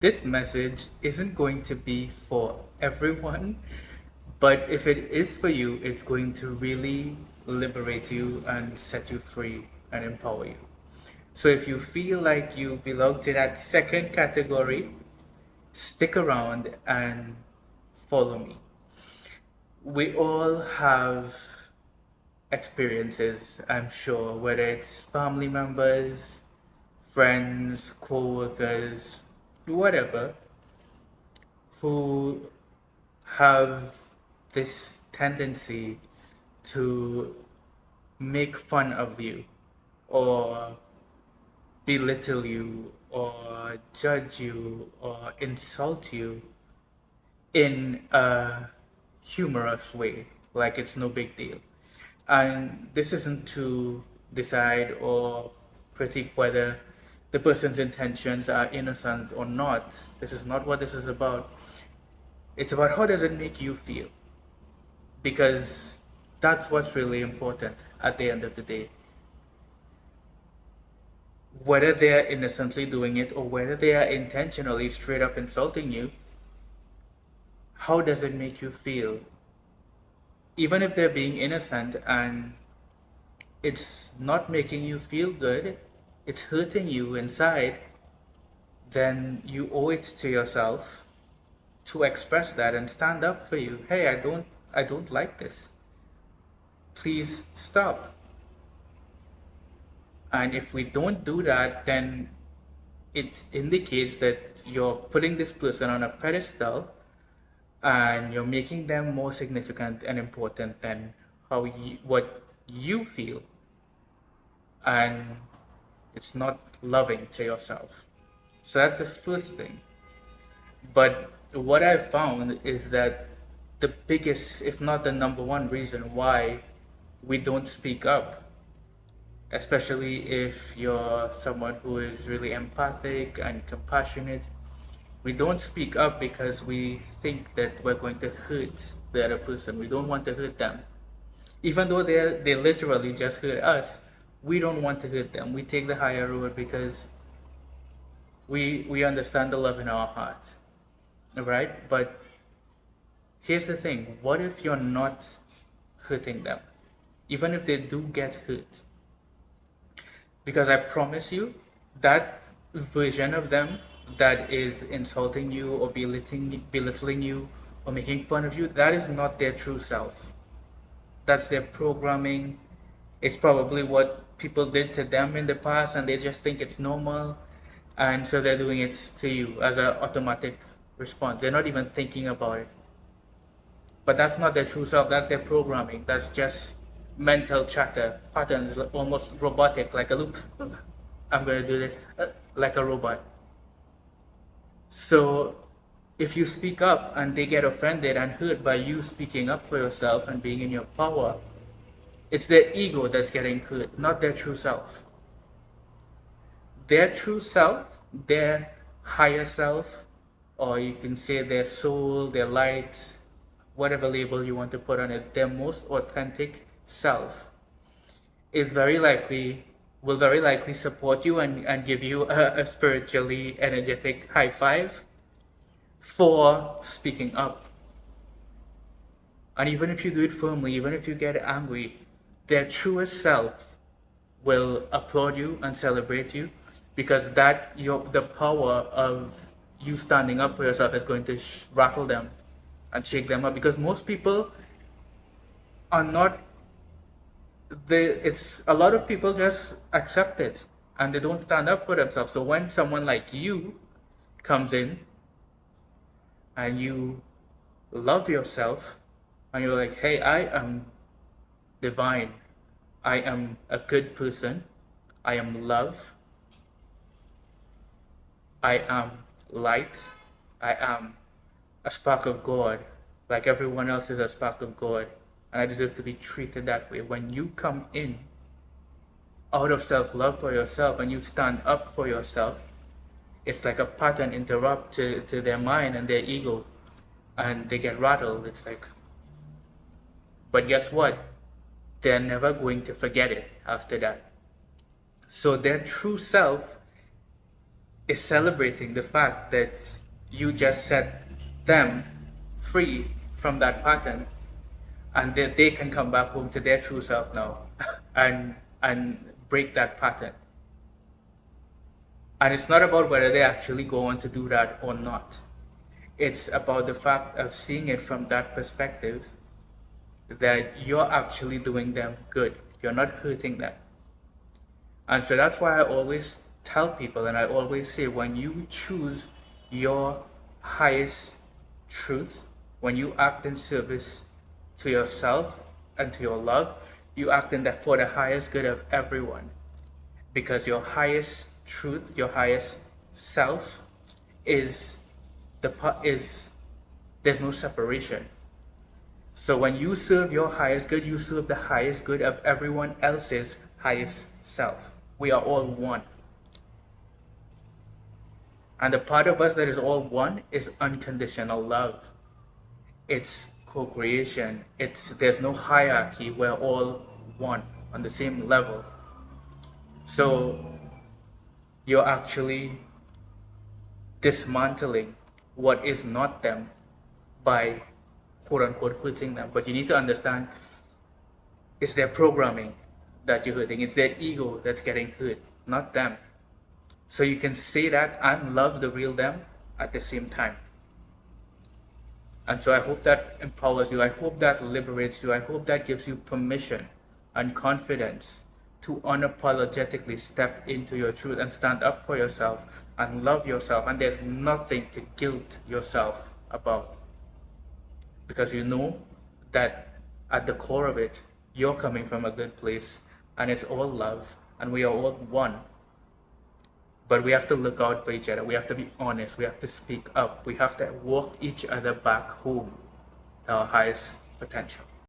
This message isn't going to be for everyone, but if it is for you, it's going to really liberate you and set you free and empower you. So if you feel like you belong to that second category, stick around and follow me. We all have experiences, I'm sure, whether it's family members, friends, co-workers, whatever, who have this tendency to make fun of you or belittle you or judge you or insult you in a humorous way, like it's no big deal. And this isn't to decide or critique whether the person's intentions are innocent or not. This is not what this is about. It's about how does it make you feel? Because that's what's really important at the end of the day. Whether they are innocently doing it or whether they are intentionally straight up insulting you, how does it make you feel? Even if they're being innocent and it's not making you feel good, it's hurting you inside, then you owe it to yourself to express that and stand up for you. Hey, I don't like this. Please stop. And if we don't do that, then it indicates that you're putting this person on a pedestal and you're making them more significant and important than what you feel. And it's not loving to yourself. So that's the first thing. But what I've found is that the biggest, if not the number one reason why we don't speak up, especially if you're someone who is really empathic and compassionate, we don't speak up because we think that we're going to hurt the other person. We don't want to hurt them. Even though they literally just hurt us, we don't want to hurt them. We take the higher road because we understand the love in our heart. Right? But here's the thing, what if you're not hurting them? Even if they do get hurt. Because I promise you, that version of them that is insulting you or belittling you or making fun of you, that is not their true self. That's their programming. It's probably what people did to them in the past and they just think it's normal. And so they're doing it to you as an automatic response. They're not even thinking about it. But that's not their true self. That's their programming. That's just mental chatter patterns, almost robotic, like a loop. I'm going to do this like a robot. So if you speak up and they get offended and hurt by you speaking up for yourself and being in your power, it's their ego that's getting hurt, not their true self. Their true self, their higher self, or you can say their soul, their light, whatever label you want to put on it, their most authentic self is will very likely support you and give you a spiritually energetic high five for speaking up. And even if you do it firmly, even if you get angry, their truest self will applaud you and celebrate you because the power of you standing up for yourself is going to rattle them and shake them up because most people are not it's a lot of people just accept it and they don't stand up for themselves. So when someone like you comes in and you love yourself and you're like, hey, I am divine, I am a good person, I am love, I am light, I am a spark of God, like everyone else is a spark of God, and I deserve to be treated that way. When you come in out of self-love for yourself and you stand up for yourself, it's like a pattern interrupt to their mind and their ego and they get rattled. It's like, but guess what? They're never going to forget it after that. So their true self is celebrating the fact that you just set them free from that pattern, and that they can come back home to their true self now and break that pattern. And it's not about whether they actually go on to do that or not. It's about the fact of seeing it from that perspective, that you're actually doing them good. You're not hurting them. And so that's why I always tell people, and I always say, when you choose your highest truth, when you act in service to yourself and to your love, you act in that for the highest good of everyone. Because your highest truth, your highest self is there's no separation. So when you serve your highest good, you serve the highest good of everyone else's highest self. We are all one. And the part of us that is all one is unconditional love. It's co-creation. There's no hierarchy. We're all one on the same level. So you're actually dismantling what is not them by quote unquote hurting them. But you need to understand, it's their programming that you're hurting. It's their ego that's getting hurt, not them. So you can say that and love the real them at the same time. And so I hope that empowers you. I hope that liberates you. I hope that gives you permission and confidence to unapologetically step into your truth and stand up for yourself and love yourself. And there's nothing to guilt yourself about, because you know that at the core of it, you're coming from a good place, and it's all love, and we are all one. But we have to look out for each other. We have to be honest. We have to speak up. We have to walk each other back home to our highest potential.